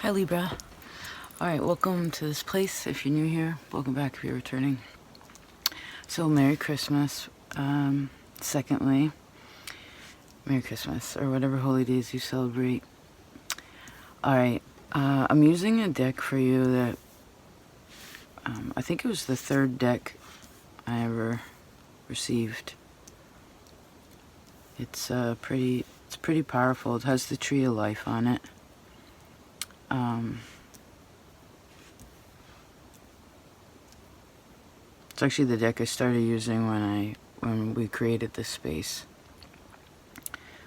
Hi Libra. Alright, welcome to this place if you're new here. Welcome back if you're returning. So, Merry Christmas. Secondly, Merry Christmas, or whatever holy days you celebrate. Alright, I'm using a deck for you that, I think it was the third deck I ever received. It's pretty powerful. It has the Tree of Life on it. It's actually the deck I started using when we created this space.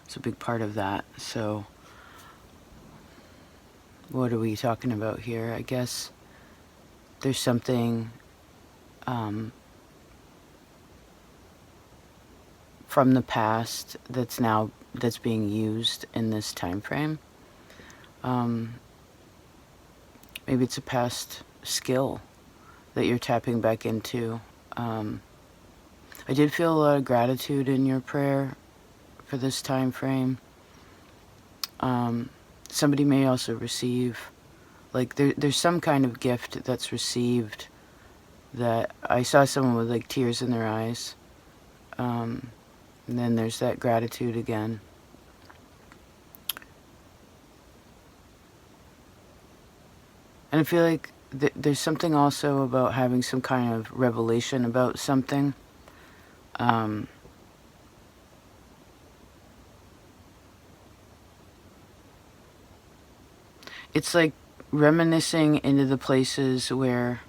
It's a big part of that. So, what are we talking about here? I guess there's something from the past that's being used in this time frame. Maybe it's a past skill that you're tapping back into. I did feel a lot of gratitude in your prayer for this time frame. Somebody may also receive, like there's some kind of gift that's received that I saw someone with like tears in their eyes. And then there's that gratitude again. And I feel like there's something also about having some kind of revelation about something. It's like reminiscing into the places where,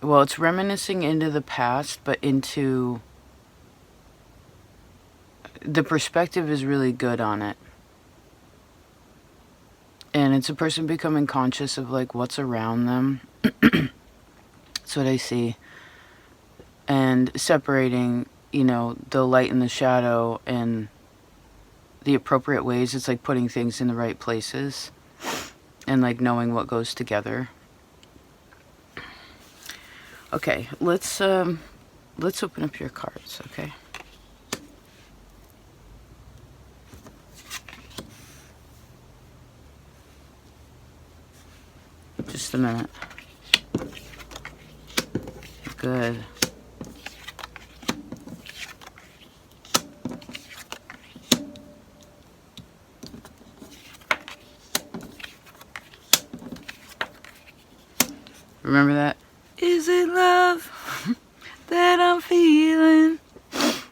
well, it's reminiscing into the past, but into, the perspective is really good on it. And it's a person becoming conscious of like what's around them. That's what I see. And separating, the light and the shadow in the appropriate ways. It's like putting things in the right places and like knowing what goes together. Okay, let's open up your cards, okay? Just a minute. Good. Remember that? Is it love that I'm feeling? It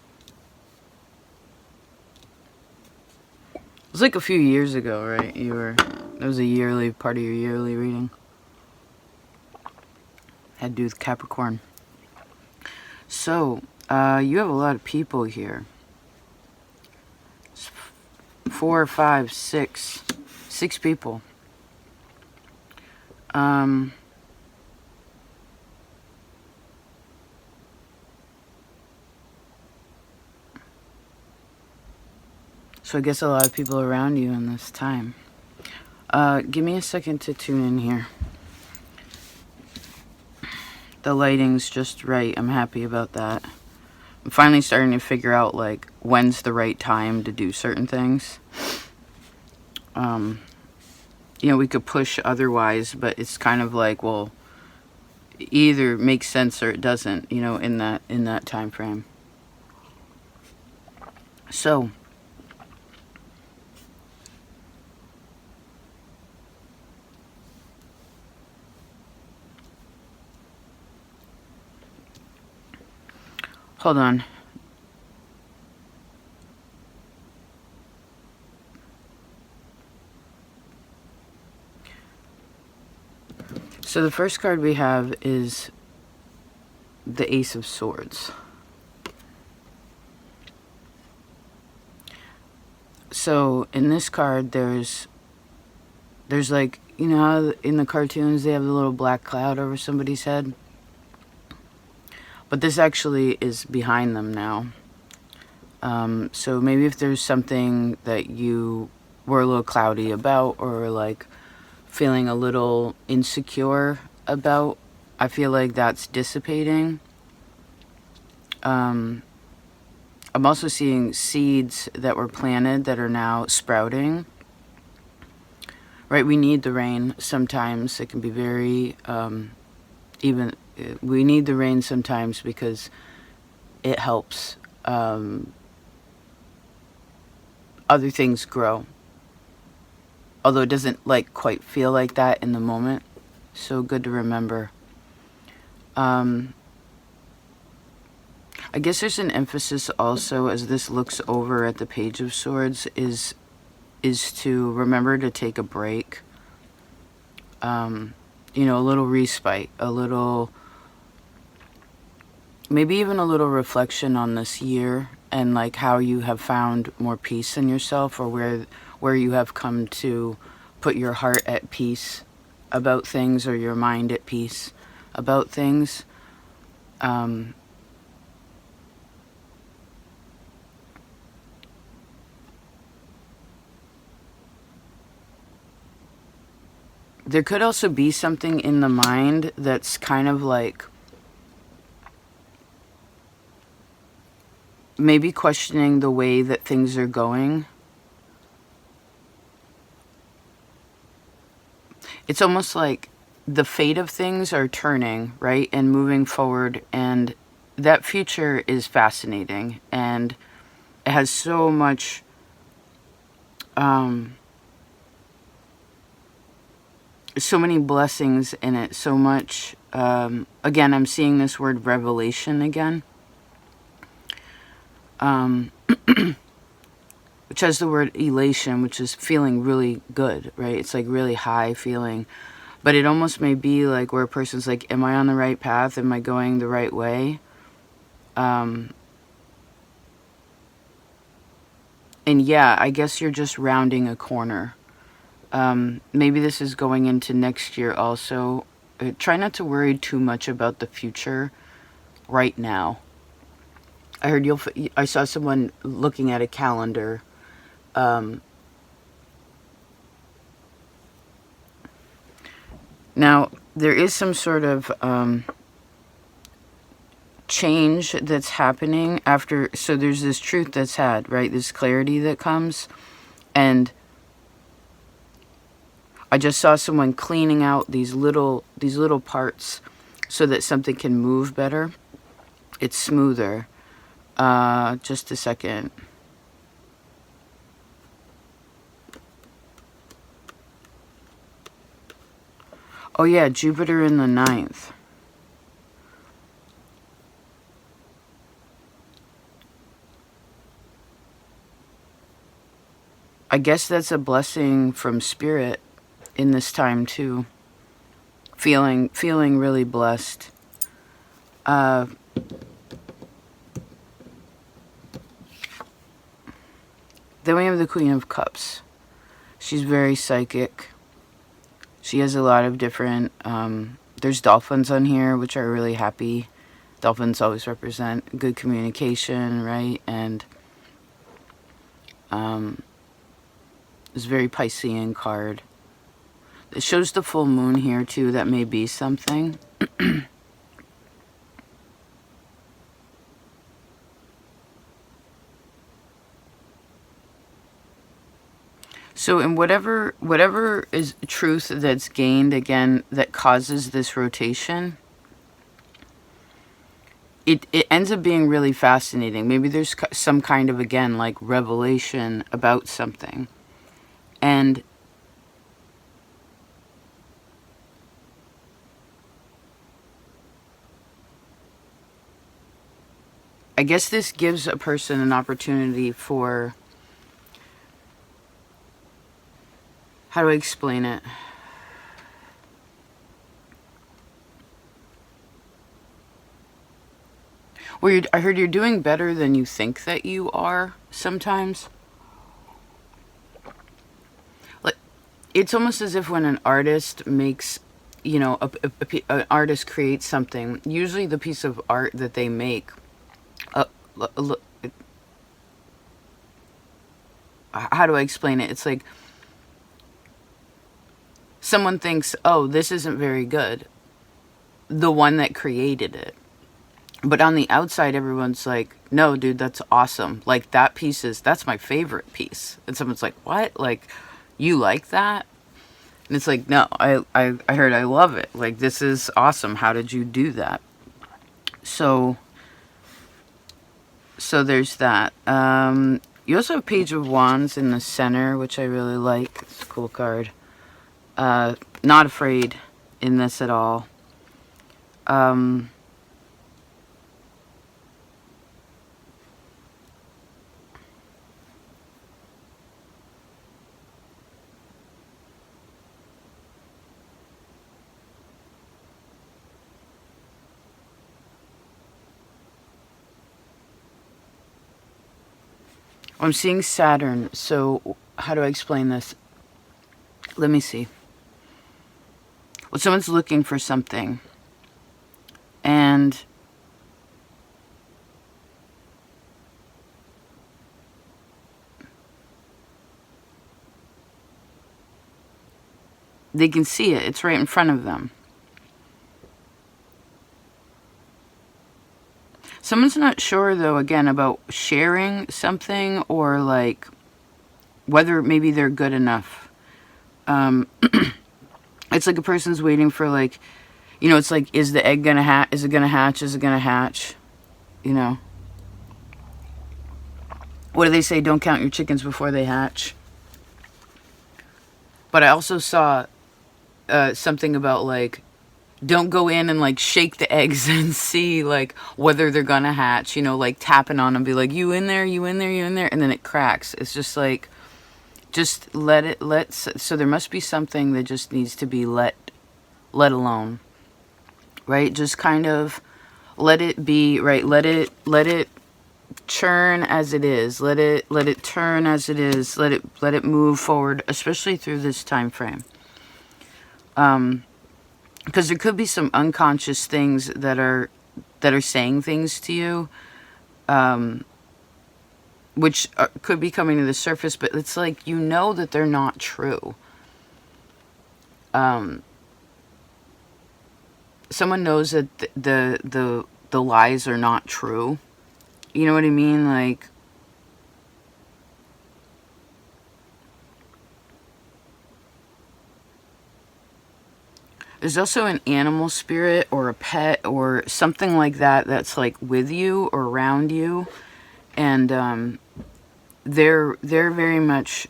was like a few years ago, right? That was a yearly, part of your yearly reading. Had to do with Capricorn. So, you have a lot of people here. 4, 5, 6. 6 people. So I guess a lot of people around you in this time. Give me a second to tune in here. The lighting's just right. I'm happy about that. I'm finally starting to figure out, like, when's the right time to do certain things. We could push otherwise, but it's kind of like, well, either makes sense or it doesn't, in that time frame. So, hold on. So the first card we have is the Ace of Swords. So in this card, there's like, how in the cartoons they have the little black cloud over somebody's head? But this actually is behind them now. So maybe if there's something that you were a little cloudy about, or like feeling a little insecure about, I feel like that's dissipating. I'm also seeing seeds that were planted that are now sprouting. Right, we need the rain sometimes. It can be very, we need the rain sometimes because it helps other things grow. Although it doesn't like quite feel like that in the moment. So good to remember. I guess there's an emphasis also as this looks over at the Page of Swords is to remember to take a break. You know, a little respite, a little, maybe even a little reflection on this year and like how you have found more peace in yourself, or where you have come to put your heart at peace about things, or your mind at peace about things. There could also be something in the mind that's kind of like maybe questioning the way that things are going. It's almost like the fate of things are turning, right, and moving forward, and that future is fascinating, and it has so much so many blessings in it, so much again, I'm seeing this word revelation again, which has the word elation, which is feeling really good, right? It's like really high feeling. But it almost may be like where a person's like, am I on the right path? Am I going the right way? And yeah, I guess you're just rounding a corner. Maybe this is going into next year also. Try not to worry too much about the future right now. I heard I saw someone looking at a calendar. Now, there is some sort of change that's happening after, so there's this truth that's had, right? This clarity that comes, and I just saw someone cleaning out these little parts so that something can move better. It's smoother. Just a second. Oh yeah, Jupiter in the 9th. I guess that's a blessing from Spirit in this time too. Feeling really blessed. Then we have the Queen of Cups. She's very psychic. She has a lot of different, there's dolphins on here, which are really happy. Dolphins always represent good communication, right? And it's a very Piscean card. It shows the full moon here too. That may be something. So in whatever is truth that's gained, again, that causes this rotation, it ends up being really fascinating. Maybe there's some kind of, again, like revelation about something. And I guess this gives a person an opportunity for, how do I explain it? Where I heard you're doing better than you think that you are sometimes. Like, it's almost as if when an artist makes, you know, an artist creates something, usually the piece of art that they make, how do I explain it? It's like someone thinks, oh, this isn't very good. The one that created it, But on the outside, everyone's like, no, dude, that's awesome. Like, that piece that's my favorite piece. And someone's like, what? Like, you like that? And it's like, no, I heard I love it. Like, this is awesome. How did you do that? So there's that. You also have Page of Wands in the center, which I really like. It's a cool card. Not afraid in this at all. I'm seeing Saturn, so how do I explain this? Let me see. Well, someone's looking for something, and they can see it. It's right in front of them. Someone's not sure, though, again, about sharing something or, like, whether maybe they're good enough. It's like a person's waiting for, like, you know, it's like, is the egg gonna hatch? Is it gonna hatch? Is it gonna hatch? You know. What do they say? Don't count your chickens before they hatch. But I also saw something about, like, don't go in and, like, shake the eggs and see, like, whether they're gonna hatch. You know, like, tapping on them, be like, you in there, you in there, you in there, and then it cracks. It's just like, just let it, so there must be something that just needs to be let alone, right? Just kind of let it be, right? Let it churn as it is. Let it turn as it is. Let it move forward, especially through this time frame. Because there could be some unconscious things that are saying things to you, which could be coming to the surface, but it's like, you know that they're not true. Someone knows that the lies are not true. You know what I mean? Like, there's also an animal spirit or a pet or something like that that's, like, with you or around you. And they're very much...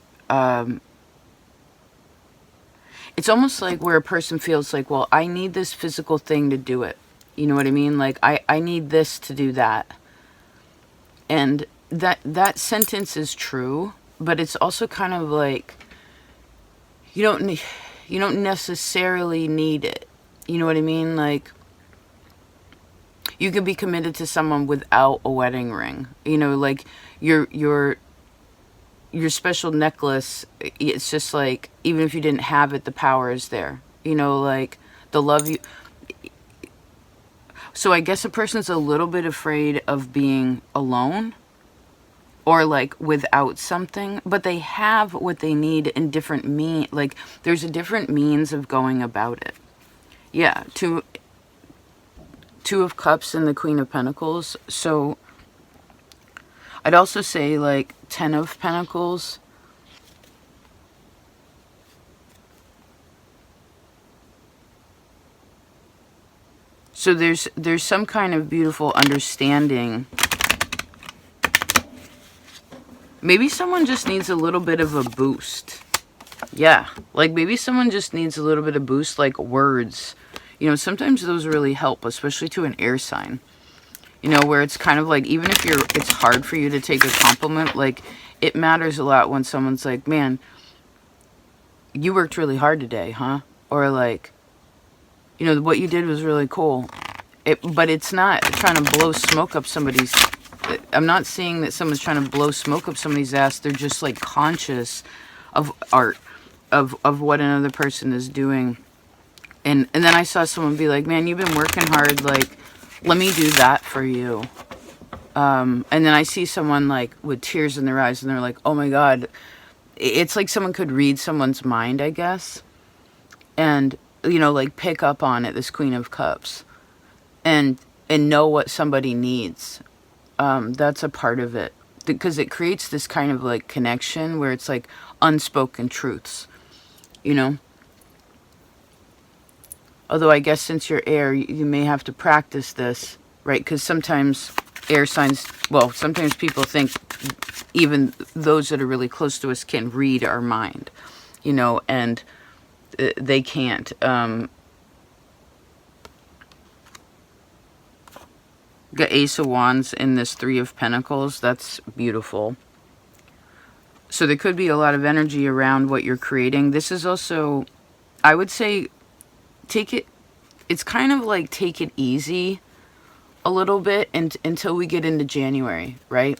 it's almost like where a person feels like, well, I need this physical thing to do it. You know what I mean? Like, I need this to do that. And that sentence is true, but it's also kind of like, you don't necessarily need it. You know what I mean? Like, you can be committed to someone without a wedding ring. You know, like, your special necklace, it's just like, even if you didn't have it, the power is there. You know, like, the love you... So I guess a person's a little bit afraid of being alone or, like, without something, but they have what they need in different like, there's a different means of going about it. Yeah, Two of Cups and the Queen of Pentacles. So I'd also say, like, 10 of Pentacles. So there's some kind of beautiful understanding. Maybe someone just needs a little bit of a boost. Yeah, like, maybe someone just needs a little bit of boost, like words. You know, sometimes those really help, especially to an air sign. You know, where it's kind of like, even if it's hard for you to take a compliment, like, it matters a lot when someone's like, man, you worked really hard today, huh? Or, like, you know, what you did was really cool. But it's not trying to blow smoke up somebody's... I'm not seeing that someone's trying to blow smoke up somebody's ass. They're just, like, conscious of art, of what another person is doing. And then I saw someone be like, man, you've been working hard, like, let me do that for you. And then I see someone, like, with tears in their eyes, and they're like, oh my God. It's like someone could read someone's mind, I guess. And, you know, like, pick up on it, this Queen of Cups. And and know what somebody needs. That's a part of it, because it creates this kind of like connection where it's like unspoken truths, you know. Although I guess since you're air, you may have to practice this, right? Because sometimes air signs, well, sometimes people think even those that are really close to us can read our mind, you know, and they can't. Got Ace of Wands in this Three of Pentacles. That's beautiful. So there could be a lot of energy around what you're creating. This is also, I would say, it's kind of like take it easy a little bit until we get into January, right?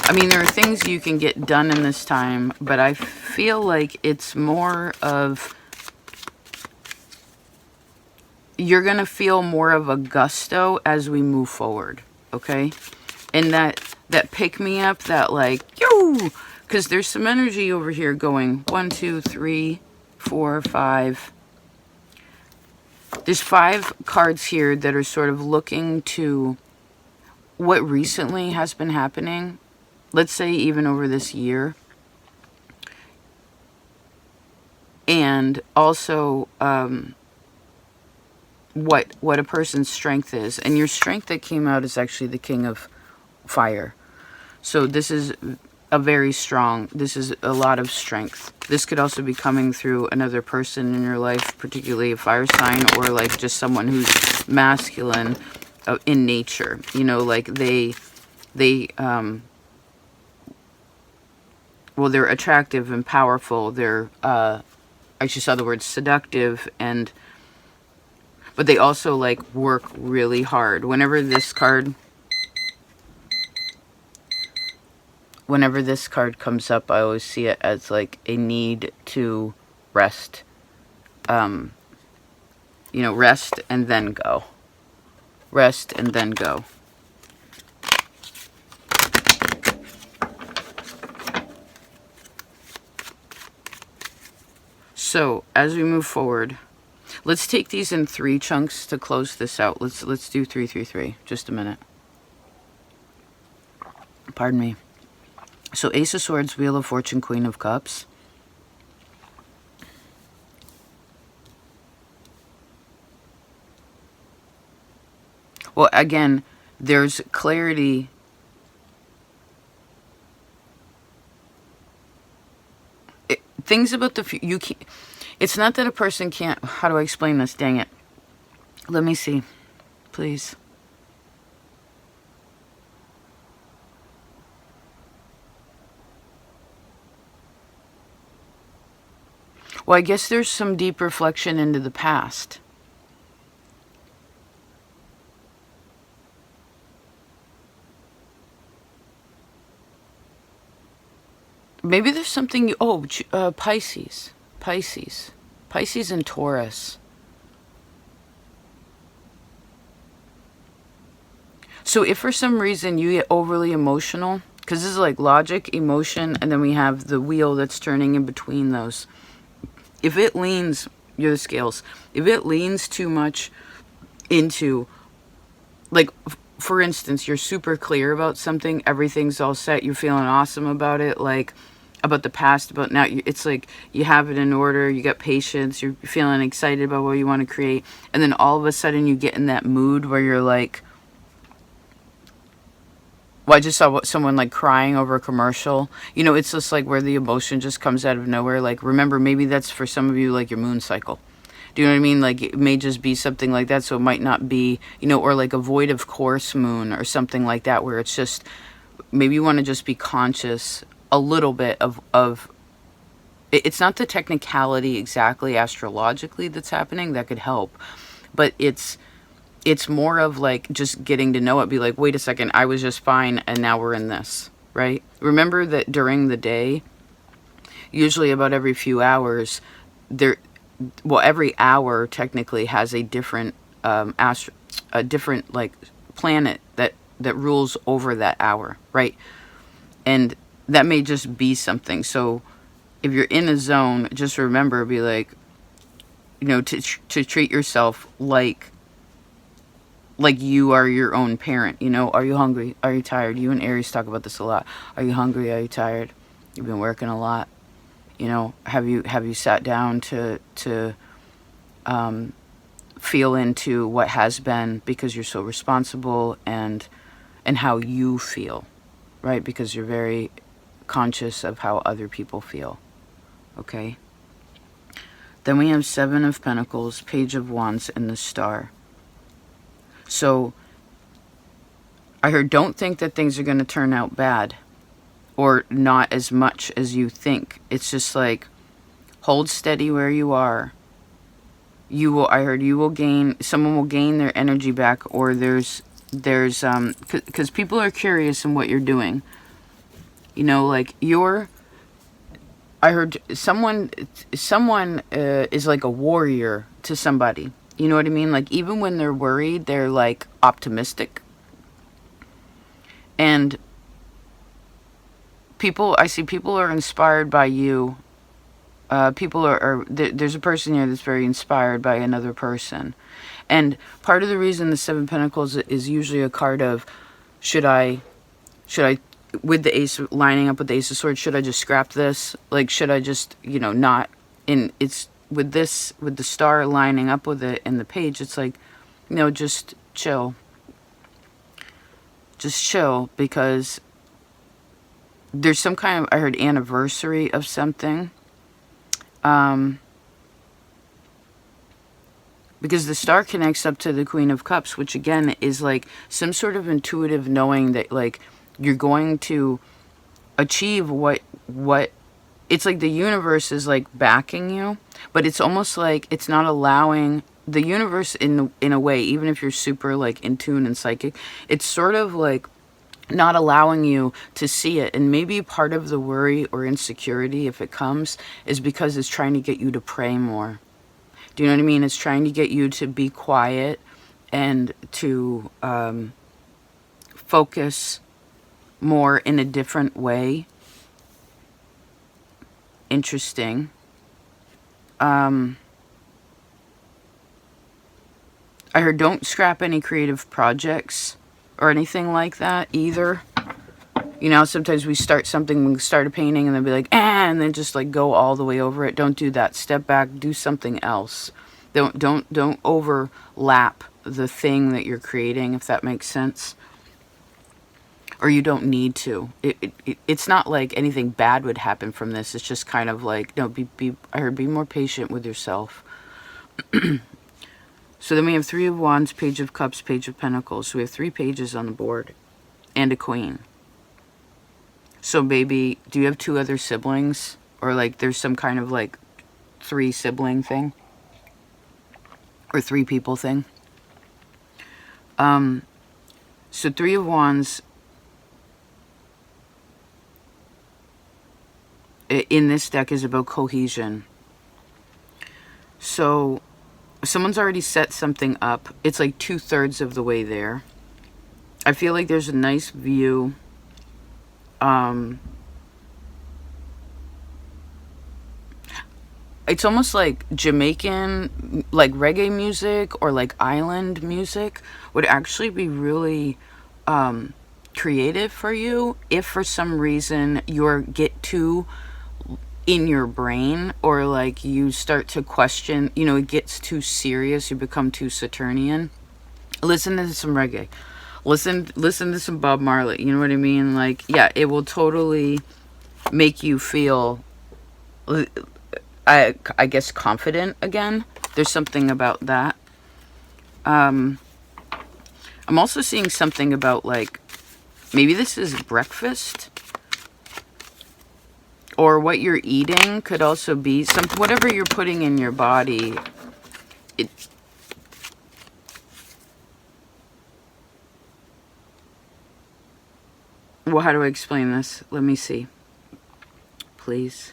I mean, there are things you can get done in this time, but I feel like it's more of, you're going to feel more of a gusto as we move forward, okay? And that pick-me-up, that like, yo! Because there's some energy over here going 1, 2, 3, 4, 5. There's 5 cards here that are sort of looking to what recently has been happening. Let's say even over this year. And also what a person's strength is. And your strength that came out is actually the King of Fire. So this is this is a lot of strength. This could also be coming through another person in your life, particularly a fire sign, or like just someone who's masculine in nature. You know, like well, they're attractive and powerful. They're, I just saw the word seductive, but they also like work really hard. Whenever this card comes up, I always see it as like a need to rest. You know, rest and then go. Rest and then go. So, as we move forward, let's take these in 3 chunks to close this out. Let's do 3, 3, 3. Just a minute. Pardon me. So, Ace of Swords, Wheel of Fortune, Queen of Cups. Well, again, there's clarity. Things about the future, you can't, it's not that a person can't, how do I explain this? Dang it. Let me see, please. Well, I guess there's some deep reflection into the past. Maybe there's something, Pisces and Taurus. So if for some reason you get overly emotional, because this is like logic, emotion, and then we have the wheel that's turning in between those. If it leans, you're the scales, if it leans too much into, like, for instance, you're super clear about something, everything's all set, you're feeling awesome about it, like, about the past, about now, it's like you have it in order, you got patience, you're feeling excited about what you want to create, and then all of a sudden you get in that mood where you're like, well, I just saw someone like crying over a commercial. You know, it's just like where the emotion just comes out of nowhere. Like, remember, maybe that's for some of you like your moon cycle. Do you know what I mean? Like, it may just be something like that, so it might not be, you know, or like a void of course moon or something like that, where it's just, maybe you want to just be conscious a little bit of it's not the technicality exactly astrologically that's happening, that could help, but it's more of like just getting to know it, be like, wait a second, I was just fine and now we're in this, right? Remember that during the day, usually about every few hours, every hour technically has a different different like planet that rules over that hour, right? And that may just be something. So if you're in a zone, just remember, be like, you know, to treat yourself like like you are your own parent, you know. Are you hungry? Are you tired? You and Aries talk about this a lot. Are you hungry? Are you tired? You've been working a lot. You know, have you sat down to feel into what has been, because you're so responsible, and how you feel, right? Because you're very conscious of how other people feel. Okay? Then we have Seven of Pentacles, Page of Wands, and the Star. So I heard, don't think that things are going to turn out bad or not as much as you think. It's just like, hold steady where you are. You will, I heard, you will gain, someone will gain their energy back, or there's because people are curious in what you're doing. You know, like I heard someone is like a warrior to somebody. You know what I mean? Like, even when they're worried, they're like optimistic. And I see people are inspired by you. People there's a person here that's very inspired by another person. And part of the reason the Seven of Pentacles is usually a card of, should I, with the Ace lining up with the Ace of Swords, should I just scrap this? Like, should I just, you know, not, it's with this, with the Star lining up with it in the Page, it's like, you know, just chill. Just chill, because there's some kind of, I heard, anniversary of something. Because the Star connects up to the Queen of Cups, which again is like some sort of intuitive knowing that like you're going to achieve what it's like the universe is like backing you, but it's almost like it's not allowing the universe in a way, even if you're super like in tune and psychic, it's sort of like not allowing you to see it. And maybe part of the worry or insecurity, if it comes, is because it's trying to get you to pray more. Do you know what I mean? It's trying to get you to be quiet and to focus more in a different way. Interesting. I heard, don't scrap any creative projects or anything like that either. You know, sometimes we start something, we start a painting and then be like, and then just like go all the way over it. Don't do that. Step back, do something else. Don't overlap the thing that you're creating, if that makes sense. Or you don't need to. It's not like anything bad would happen from this. It's just kind of like, no, I heard, be more patient with yourself. So then we have Three of Wands, Page of Cups, Page of Pentacles. So we have 3 pages on the board and a Queen. So baby, do you have 2 other siblings? Or like there's some kind of like 3 sibling thing? Or 3 people thing? So Three of Wands in this deck is about cohesion. So someone's already set something up. It's like 2/3 of the way there. I feel like there's a nice view. It's almost like Jamaican, like reggae music or like island music would actually be really creative for you if for some reason you get too in your brain, or like you start to question, you know, it gets too serious, you become too Saturnian. Listen to some reggae. Listen to some Bob Marley. You know what I mean? Like, yeah, it will totally make you feel, I guess, confident again. There's something about that. I'm also seeing something about, like, maybe this is breakfast. Or what you're eating could also be whatever you're putting in your body. Well, how do I explain this? Let me see. Please.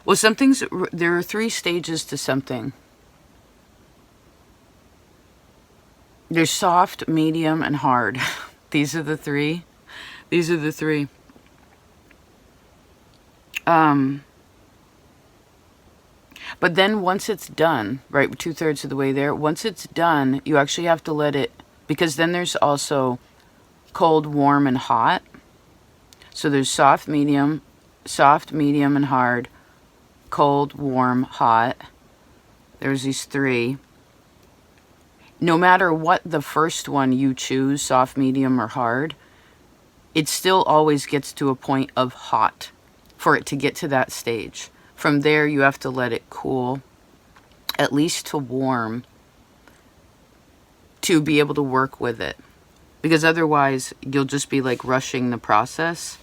Well, there are 3 stages to something. There's soft, medium, and hard. These are the 3. These are the 3. But then once it's done, right, 2/3 of the way there, once it's done, you actually have to let it, because then there's also cold, warm, and hot. So there's soft, medium, and hard, cold, warm, hot. There's these three. No matter what the first one you choose, soft, medium, or hard, it still always gets to a point of hot for it to get to that stage. From there, you have to let it cool, at least to warm, to be able to work with it. Because otherwise, you'll just be like rushing the process.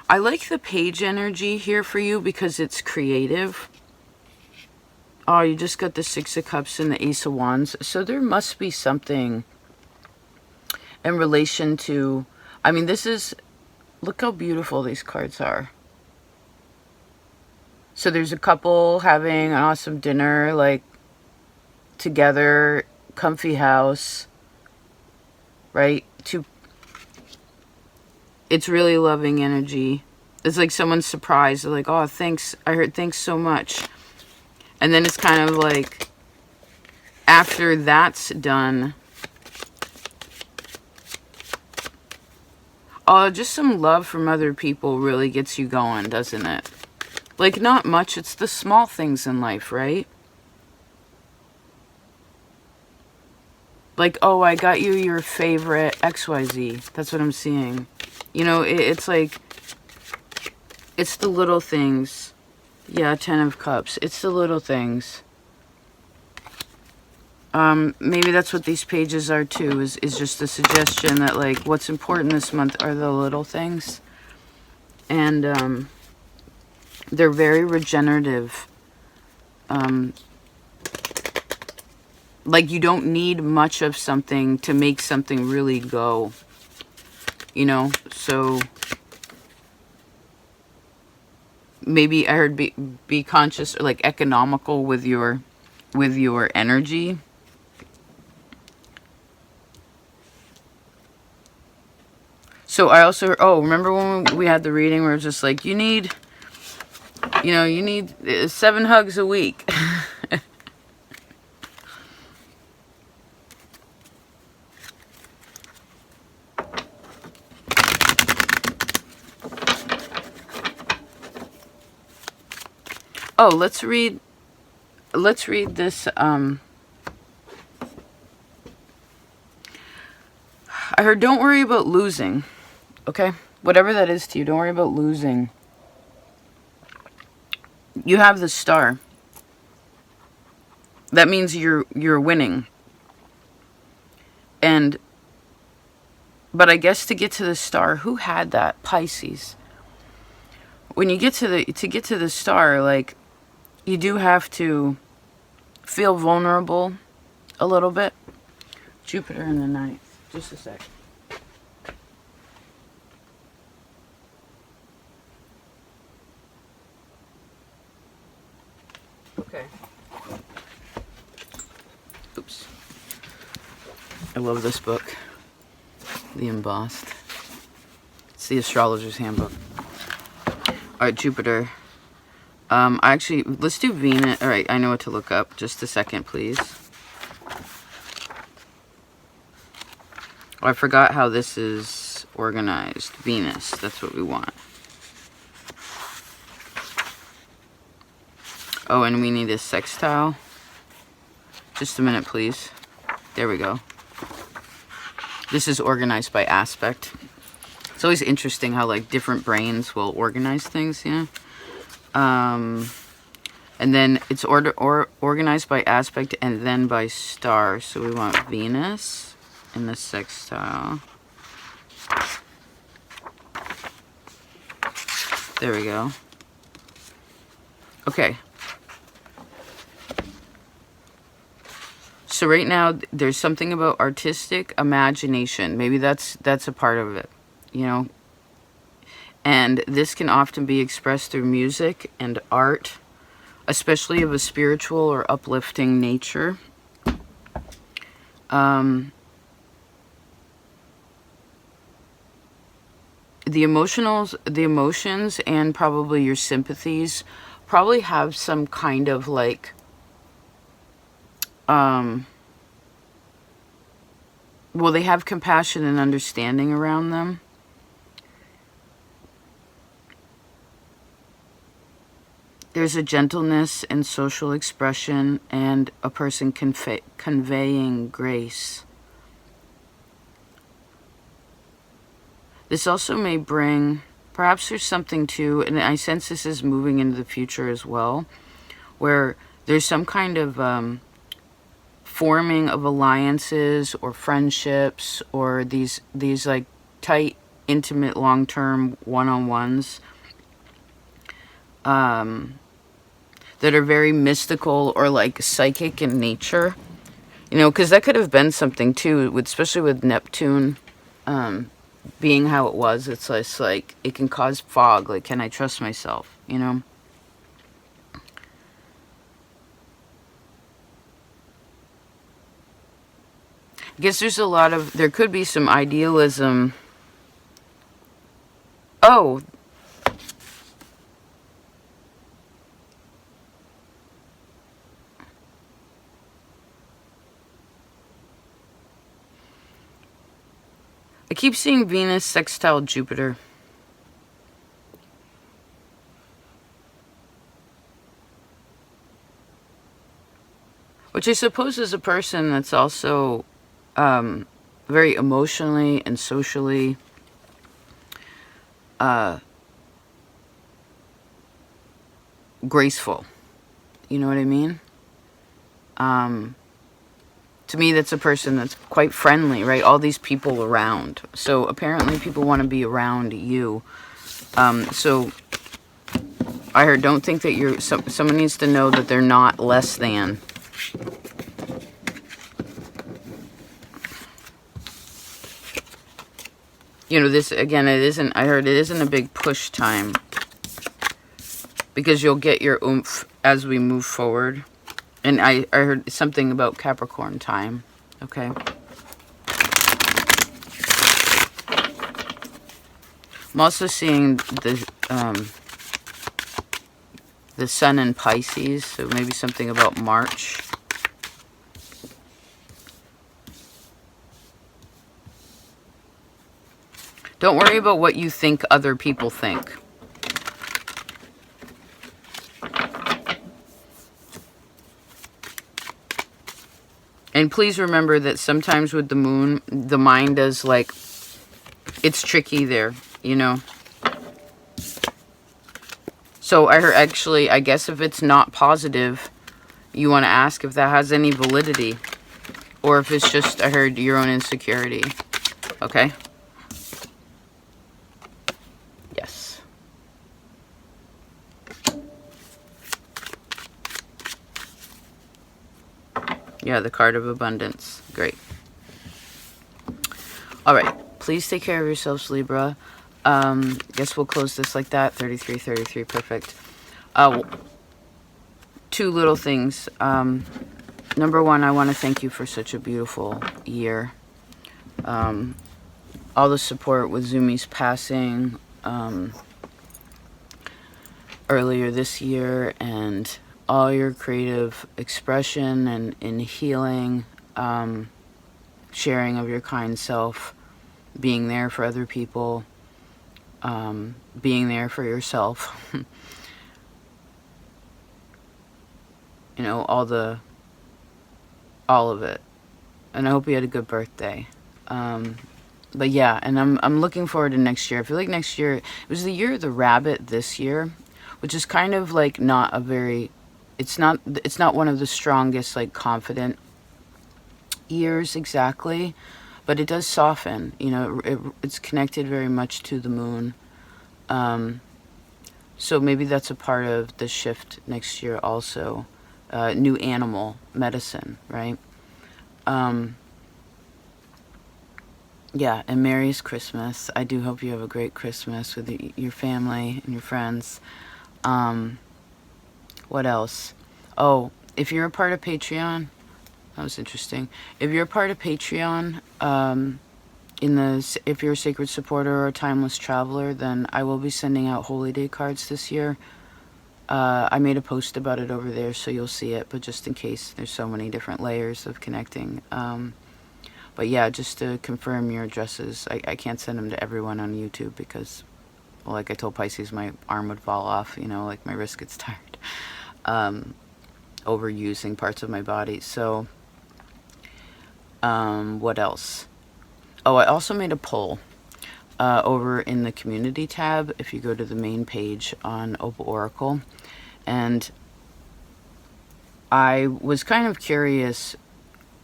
I like the page energy here for you because it's creative. Oh, you just got the Six of Cups and the Ace of Wands. So there must be something in relation to, I mean, this is, look how beautiful these cards are. So there's a couple having an awesome dinner, like, together, comfy house, right? It's really loving energy. It's like someone's surprised. They're like, oh, thanks. I heard thanks so much. And then it's kind of like, after that's done, oh, just some love from other people really gets you going, doesn't it? Like, not much. It's the small things in life, right? Like, oh, I got you your favorite XYZ. That's what I'm seeing. You know, it's like, it's the little things. Yeah, 10 of Cups. It's the little things. Maybe that's what these pages are too, is just a suggestion that, like, what's important this month are the little things. And, they're very regenerative. Like, you don't need much of something to make something really go. You know, so maybe I heard be conscious, or like economical with your energy. So I also, oh, remember when we had the reading where it's just like, you need 7 hugs a week. Oh, let's read this. I heard, don't worry about losing. Okay? Whatever that is to you, don't worry about losing. You have the Star. That means you're winning. But I guess to get to the Star, who had that? Pisces. When you get to the Star, like, you do have to feel vulnerable a little bit. Jupiter in the 9th. Just a sec. Okay. Oops. I love this book. The Embossed. It's the Astrologer's Handbook. Alright, Jupiter. Actually, let's do Venus. Alright, I know what to look up. Just a second, please. Oh, I forgot how this is organized. Venus, that's what we want. Oh, and we need a sextile. Just a minute, please. There we go. This is organized by aspect. It's always interesting how, like, different brains will organize things, you know? And then it's organized by aspect and then by star. So we want Venus in the sextile. There we go. Okay. So right now, there's something about artistic imagination. Maybe that's a part of it, you know? And this can often be expressed through music and art, especially of a spiritual or uplifting nature. The emotions and probably your sympathies probably have some kind of like, well, they have compassion and understanding around them. There's a gentleness and social expression and a person conveying grace. This also may bring, perhaps there's something too, and I sense this is moving into the future as well, where there's some kind of forming of alliances or friendships or these like tight, intimate, long-term one-on-ones that are very mystical or like psychic in nature. You know, because that could have been something too, with, especially with Neptune being how it was. It's just like, it can cause fog. Like, can I trust myself, you know? I guess there's a lot of, there could be some idealism. Oh, I keep seeing Venus sextile Jupiter. Which I suppose is a person that's also very emotionally and socially graceful. You know what I mean? To me, that's a person that's quite friendly, right? All these people around. So apparently people want to be around you. So I heard, don't think that you're, someone needs to know that they're not less than. You know, this, again, it isn't, I heard it isn't a big push time. Because you'll get your oomph as we move forward. And I heard something about Capricorn time. Okay. I'm also seeing the sun in Pisces. So maybe something about March. Don't worry about what you think other people think. And please remember that sometimes with the moon, the mind does like, it's tricky there, you know. So I heard, actually, I guess if it's not positive, you want to ask if that has any validity. Or if it's just, I heard, your own insecurity. Okay? Yes. Yeah, the card of abundance. Great. All right. Please take care of yourselves, Libra. Guess we'll close this like that. 33, 33. Perfect. Two little things. Number one, I want to thank you for such a beautiful year. All the support with Zumi's passing earlier this year, and all your creative expression and in healing, sharing of your kind self, being there for other people, being there for yourself. You know, all of it. And I hope you had a good birthday. But yeah, and I'm looking forward to next year. I feel like next year, it was the year of the rabbit this year, which is kind of like not a very, it's not one of the strongest, like, confident years exactly, but it does soften, you know, it's connected very much to the moon. So maybe that's a part of the shift next year also. New animal medicine, right? Yeah, and Merry's Christmas. I do hope you have a great Christmas with your family and your friends. What else? Oh, if you're a part of Patreon, That was interesting. If you're a part of Patreon, if you're a sacred supporter or a timeless traveler, then I will be sending out Holy Day cards this year. I made a post about it over there, so you'll see it, but just in case, there's so many different layers of connecting. But yeah, just to confirm your addresses, I can't send them to everyone on YouTube because, well, like I told Pisces, my arm would fall off, you know, like my wrist gets tired. Overusing parts of my body. So, what else? Oh, I also made a poll over in the community tab if you go to the main page on Opal Oracle. And I was kind of curious.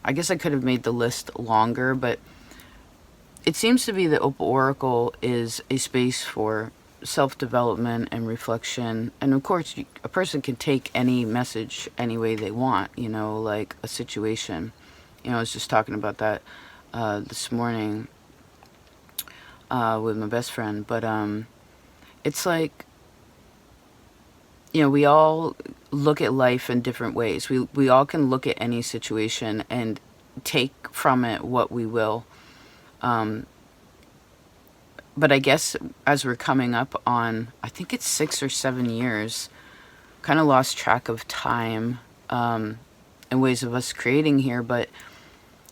I guess I could have made the list longer, but it seems to be that Opal Oracle is a space for self-development and reflection. And of course, a person can take any message any way they want, you know, like a situation. You know, I was just talking about that this morning with my best friend. But it's like, you know, we all look at life in different ways. We all can look at any situation and take from it what we will. But I guess as we're coming up on, I think it's 6 or 7 years, kind of lost track of time and ways of us creating here. But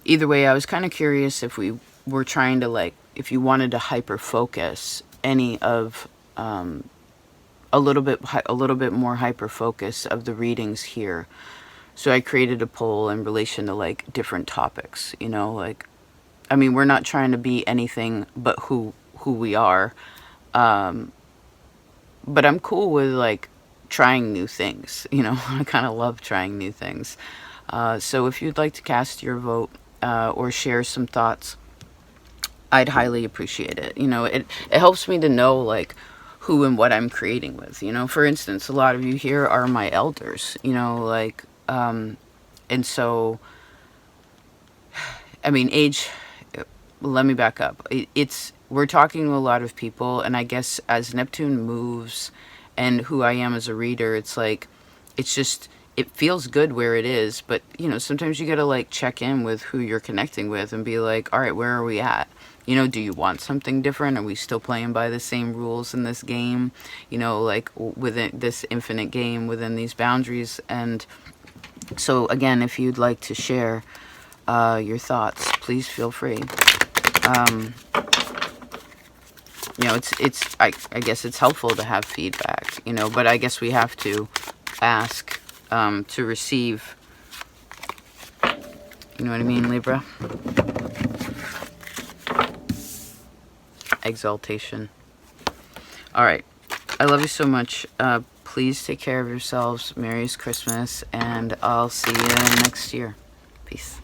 either way, I was kind of curious if we were trying to, like, if you wanted to hyper focus any of a little bit more hyper focus of the readings here. So I created a poll in relation to like different topics, you know, like, I mean, we're not trying to be anything but who we are. But I'm cool with like trying new things, you know. I kind of love trying new things. So if you'd like to cast your vote or share some thoughts, I'd highly appreciate it. You know, it helps me to know like who and what I'm creating with, you know. For instance, a lot of you here are my elders, you know, like, and so, I mean, age, let me back up. We're talking to a lot of people, and I guess as Neptune moves and who I am as a reader, it's like, it's just, it feels good where it is, but, you know, sometimes you gotta like check in with who you're connecting with and be like, all right, where are we at? You know, do you want something different? Are we still playing by the same rules in this game? You know, like within this infinite game, within these boundaries. And so again, if you'd like to share your thoughts, please feel free. You know, I guess it's helpful to have feedback, you know, but I guess we have to ask to receive. You know what I mean, Libra? Exaltation. All right. I love you so much. Please take care of yourselves. Merry Christmas, and I'll see you next year. Peace.